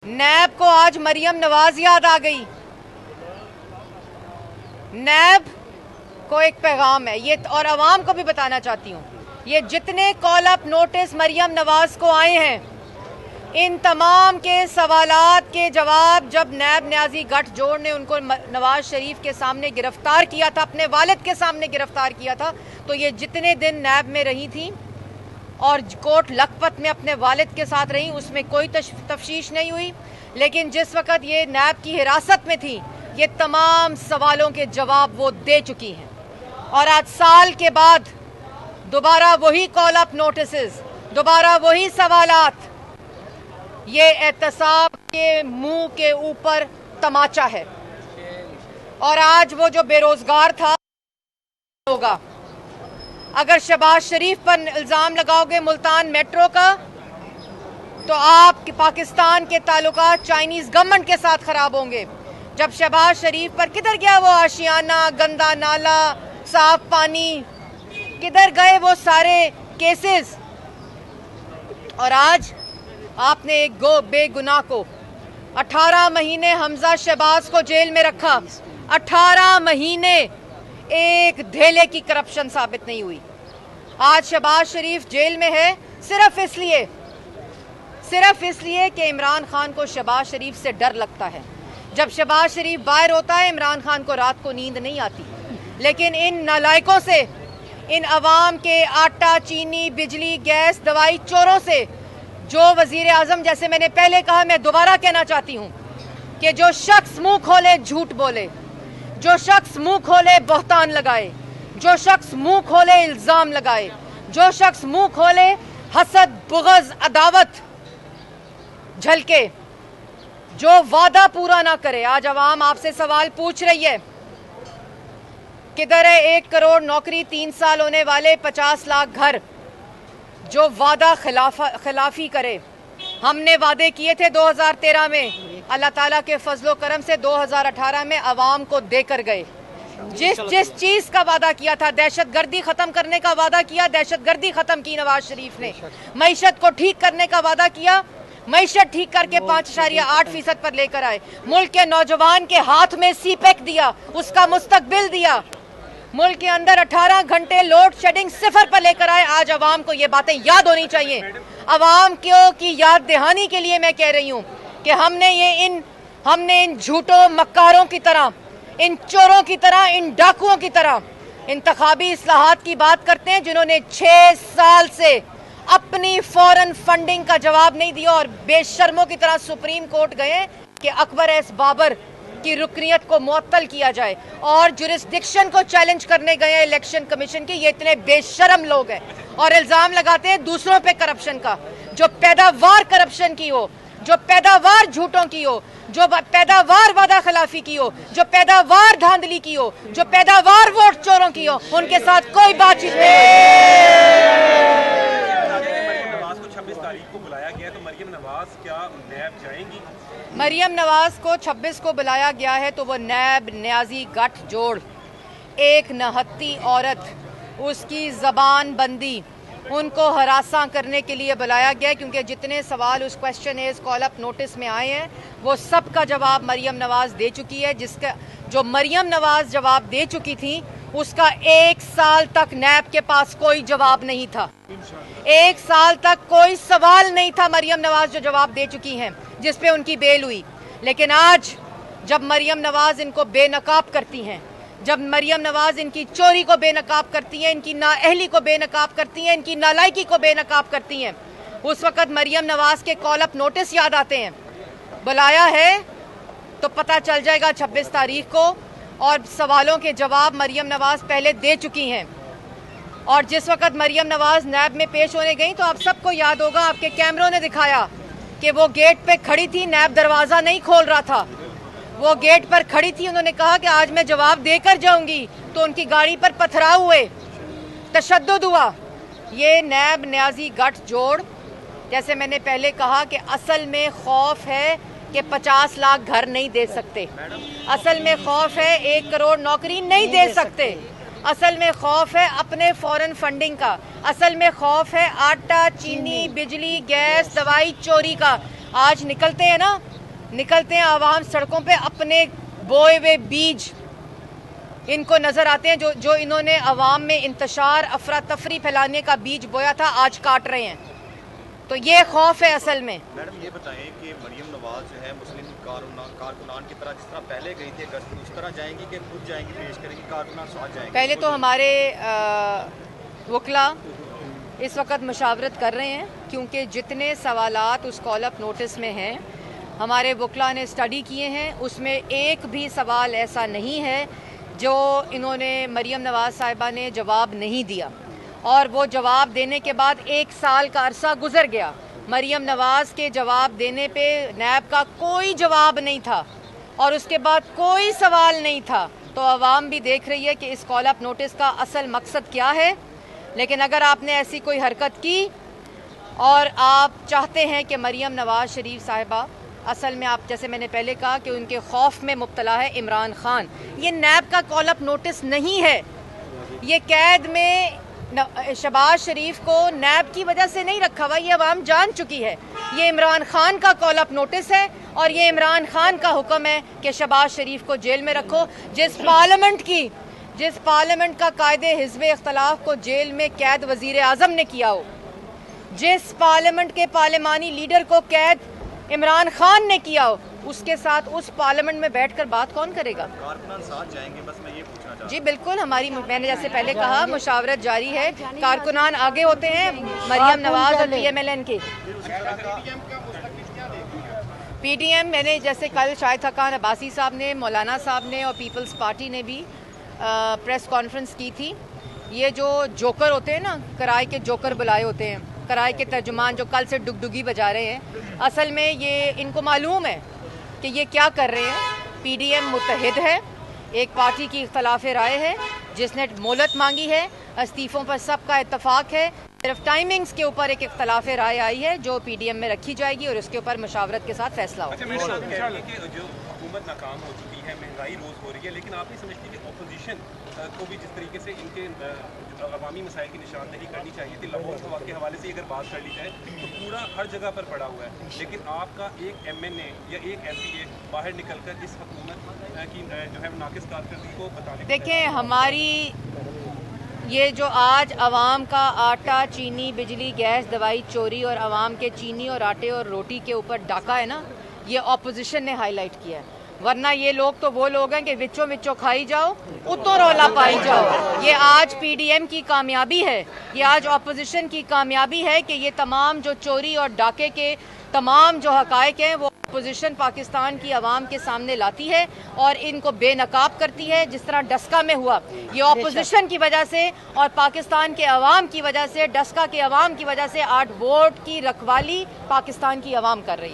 नैब को आज मरियम नवाज याद आ गई। नैब को एक पैगाम है ये, और आवाम को भी बताना चाहती हूँ, ये जितने call up notice Maryam Nawaz को आए हैं, इन तमाम के सवालात के जवाब जब नैब न्याजी गठजोड़ ने उनको नवाज शरीफ के सामने गिरफ्तार किया था, अपने वालिद के सामने गिरफ्तार किया था, तो ये जितने दिन नैब में रही थी और कोट लखपत में अपने वालिद के साथ रही, उसमें कोई तफ्शीश नहीं हुई। लेकिन जिस वक़्त ये नैब की हिरासत में थी, ये तमाम सवालों के जवाब वो दे चुकी हैं। और आज साल के बाद दोबारा वही कॉल अप नोटिसेस, दोबारा वही सवालात, ये एहतसाब के मुंह के ऊपर तमाचा है। और आज वो जो बेरोजगार था होगा, अगर शहबाज शरीफ पर इल्ज़ाम लगाओगे मुल्तान मेट्रो का, तो आप पाकिस्तान के ताल्लुकात चाइनीज़ गवर्नमेंट के साथ ख़राब होंगे। जब शहबाज शरीफ पर किधर गया वो आशियाना, गंदा नाला, साफ पानी, किधर गए वो सारे केसेस? और आज आपने एक बेगुनाह को 18 महीने हमजा शहबाज को जेल में रखा। 18 महीने एक धेले की करप्शन साबित नहीं हुई। आज शहबाज शरीफ जेल में है सिर्फ इसलिए कि इमरान खान को शहबाज शरीफ से डर लगता है। जब शहबाज शरीफ बाहर होता है, इमरान खान को रात को नींद नहीं आती। लेकिन इन नालायकों से, इन अवाम के आटा, चीनी, बिजली, गैस, दवाई चोरों से, जो वजीर आजम, जैसे मैंने पहले कहा, मैं दोबारा कहना चाहती हूँ कि जो शख्स मुंह खोले झूठ बोले, जो शख्स मुंह खोले बहतान लगाए, जो शख्स मुंह खोले इल्जाम लगाए, जो शख्स मुंह खोले हसद, बुग़्ज़, अदावत झलके, जो वादा पूरा ना करे। आज अवाम आपसे सवाल पूछ रही है, किधर है 1 करोड़ नौकरी, 3 साल होने वाले 50 लाख घर? जो वादा खिलाफी करे। हमने वादे किए थे 2013 में, अल्लाह ताला के फजलो करम से 2018 में अवाम को देकर गए। जिस चीज़ का वादा किया था, दहशतगर्दी ख़त्म करने का वादा किया, दहशतगर्दी ख़त्म की नवाज शरीफ ने। मईशत को ठीक करने का वादा किया, मईशत ठीक करके 5.8% पर लेकर आए। मुल्क के नौजवान के हाथ में सीपेक दिया, उसका मुस्तकबिल दिया। मुल्क के अंदर 18 घंटे लोड शेडिंग 0 पर लेकर आए। आज अवाम को ये बातें याद होनी चाहिए। अवाम की याद दहानी के लिए मैं कह रही हूँ कि हमने इन झूठों मक्कारों की तरह, इन चोरों की तरह, इन डाकुओं की तरह इंतखाबी इस्लाहात की बात करते हैं, जिन्होंने 6 साल से अपनी फौरन फंडिंग का जवाब नहीं दिया और बेशर्मों की तरह सुप्रीम कोर्ट गए कि अकबर एस बाबर की रुकनियत को मुअत्तल किया जाए, और जुरिस्डिक्शन को चैलेंज करने गए इलेक्शन कमीशन की। ये इतने बेशर्म लोग हैं और इल्जाम लगाते हैं दूसरों पे करप्शन का। जो पैदावार करप्शन की हो, जो पैदावार झूठों की हो, जो पैदावार वादा खिलाफी की हो, जो पैदावार धांधली की हो, जो पैदावार वोट चोरों की हो, उनके साथ कोई बातचीत नहीं। 26 तारीख को बुलाया गया, तो मरियम नवाज क्या नैब जाएंगी? मरियम नवाज को 26 को बुलाया गया है, तो वो नैब न्याजी गठजोड़, एक नहत्ती औरत, उसकी ज़बान बंदी, उनको हरासा करने के लिए बुलाया गया। क्योंकि जितने सवाल उस question as call up notice में आए हैं, वो सब का जवाब मरियम नवाज दे चुकी है। जिसका जो मरियम नवाज जवाब दे चुकी थी, उसका 1 साल तक नैब के पास कोई जवाब नहीं था। 1 साल तक कोई सवाल नहीं था मरियम नवाज जो जवाब दे चुकी हैं, जिस पे उनकी बेल हुई। लेकिन आज जब मरियम नवाज इनको बेनकाब करती हैं, जब मरियम नवाज इनकी चोरी को बेनकाब करती हैं, इनकी नाअहली को बेनकाब करती हैं, इनकी नालायकी को बेनकाब करती हैं, उस वक़्त मरियम नवाज के कॉल अप नोटिस याद आते हैं। बुलाया है तो पता चल जाएगा 26 तारीख को, और सवालों के जवाब मरियम नवाज पहले दे चुकी हैं। और जिस वक़्त मरियम नवाज नैब में पेश होने गई, तो आप सबको याद होगा, आपके कैमरों ने दिखाया कि वो गेट पे खड़ी थी, नैब दरवाज़ा नहीं खोल रहा था, वो गेट पर खड़ी थी। उन्होंने कहा कि आज मैं जवाब देकर जाऊंगी, तो उनकी गाड़ी पर पथराव हुए, तशद्दुद हुआ। ये नैब न्याजी गठजोड़, जैसे मैंने पहले कहा कि असल में खौफ है कि 50 लाख घर नहीं दे सकते, असल में खौफ है 1 करोड़ नौकरी नहीं दे सकते, असल में खौफ है अपने फॉरेन फंडिंग का, असल में खौफ है आटा, चीनी, बिजली, गैस, दवाई चोरी का। आज निकलते हैं ना निकलते हैं आवाम सड़कों पे, अपने बोए हुए बीज इनको नजर आते हैं, जो इन्होंने अवाम में इंतशार अफरा तफरी फैलाने का बीज बोया था, आज काट रहे हैं। तो ये खौफ है असल में। मैडम ये बताएं कि मरियम नवाज जो है मुस्लिम कारकुनान की तरह जिस तरह पहले गई थी अगस्त में, उस तरह जाएंगी कि खुद जाएंगी, पेश करेंगी, कारकुनान साथ जाएंगे? पहले तो हमारे वकला इस वक्त मुशावरत कर रहे हैं, क्योंकि जितने सवालात उस कॉल अप नोटिस में हैं हमारे वकला ने स्टडी किए हैं, उसमें एक भी सवाल ऐसा नहीं है जो इन्होंने मरियम नवाज साहिबा ने जवाब नहीं दिया। और वो जवाब देने के बाद 1 साल का अरसा गुजर गया, मरियम नवाज के जवाब देने पे नैब का कोई जवाब नहीं था और उसके बाद कोई सवाल नहीं था। तो आवाम भी देख रही है कि इस कॉल अप नोटिस का असल मकसद क्या है। लेकिन अगर आपने ऐसी कोई हरकत की और आप चाहते हैं कि मरियम नवाज शरीफ साहिबा, असल में आप जैसे मैंने पहले कहा कि उनके खौफ में मुब्तला है इमरान खान, ये नैब का कॉल अप नोटिस नहीं है। ये कैद में शहबाज शरीफ को नैब की वजह से नहीं रखा हुआ, ये अवाम जान चुकी है। ये इमरान खान का कॉल अप नोटिस है और ये इमरान खान का हुक्म है कि शहबाज शरीफ को जेल में रखो। जिस पार्लियामेंट का कायदे हिज़्ब इख्तलाफ को जेल में कैद वजीर आज़म ने किया हो, जिस पार्लियामेंट के पार्लिमानी लीडर को कैद इमरान खान ने किया हो, उसके साथ उस पार्लियामेंट में बैठकर बात कौन करेगा? कारकुनान साथ जाएंगे, बस मैं ये पूछना चाहता हूं। जी बिल्कुल, हमारी, मैंने जैसे पहले कहा, मुशावरत जारी है। कारकुनान आगे होते हैं मरियम नवाज और PMLN के। PDM, मैंने जैसे कल शाहिद हकान अब्बासी साहब ने, मौलाना साहब ने और पीपल्स पार्टी ने भी प्रेस कॉन्फ्रेंस की थी। ये जो जोकर होते हैं ना, कराए के जोकर बुलाए होते हैं, कराए के तर्जुमान जो कल से डुगडुगी बजा रहे हैं, असल में ये इनको मालूम है कि ये क्या कर रहे हैं। PDM मुत्तहिद है, एक पार्टी की इख्तलाफ राय है जिसने मोहलत मांगी है, इस्तीफ़ों पर सबका इत्तफाक है, सिर्फ टाइमिंग्स के ऊपर एक इख्तलाफ राय आई है जो PDM में रखी जाएगी और उसके ऊपर मुशावरत के साथ फैसला होगा। अच्छा, जो हुकूमत नाकाम हो चुकी है, महंगाई रोज़ हो रही है, लेकिन आप नहीं समझती कि अपोजिशन को भी जिस तरीके से इनके अवामी मसाइल की निशानदेही करनी चाहिए थी, लाहौर के हवाले से अगर बात कर ली जाए तो पूरा हर जगह पर पड़ा हुआ है, लेकिन आपका एक MNA या एक MPA बाहर निकलकर इस हुकूमत की जो है नाकिस कारकर्दगी को बताने। देखें, हमारी ये जो आज अवाम का आटा, चीनी, बिजली, गैस, दवाई चोरी और अवाम के चीनी और आटे और रोटी के ऊपर डाका है ना, ये ऑपोजिशन ने हाईलाइट किया है। वरना ये लोग तो वो लोग हैं कि विचों विचों खाई जाओ, उतो रौला पाई जाओ। ये आज PDM की कामयाबी है, ये आज ऑपोजिशन की कामयाबी है कि ये तमाम जो चोरी और डाके के तमाम जो हकायक हैं वो अपोजिशन पाकिस्तान की आवाम के सामने लाती है और इनको बेनकाब करती है, जिस तरह डस्का में हुआ। ये अपोजिशन की वजह से और पाकिस्तान के अवाम की वजह से, डस्का के अवाम की वजह से 8 वोट की रखवाली पाकिस्तान की आवाम कर रही है।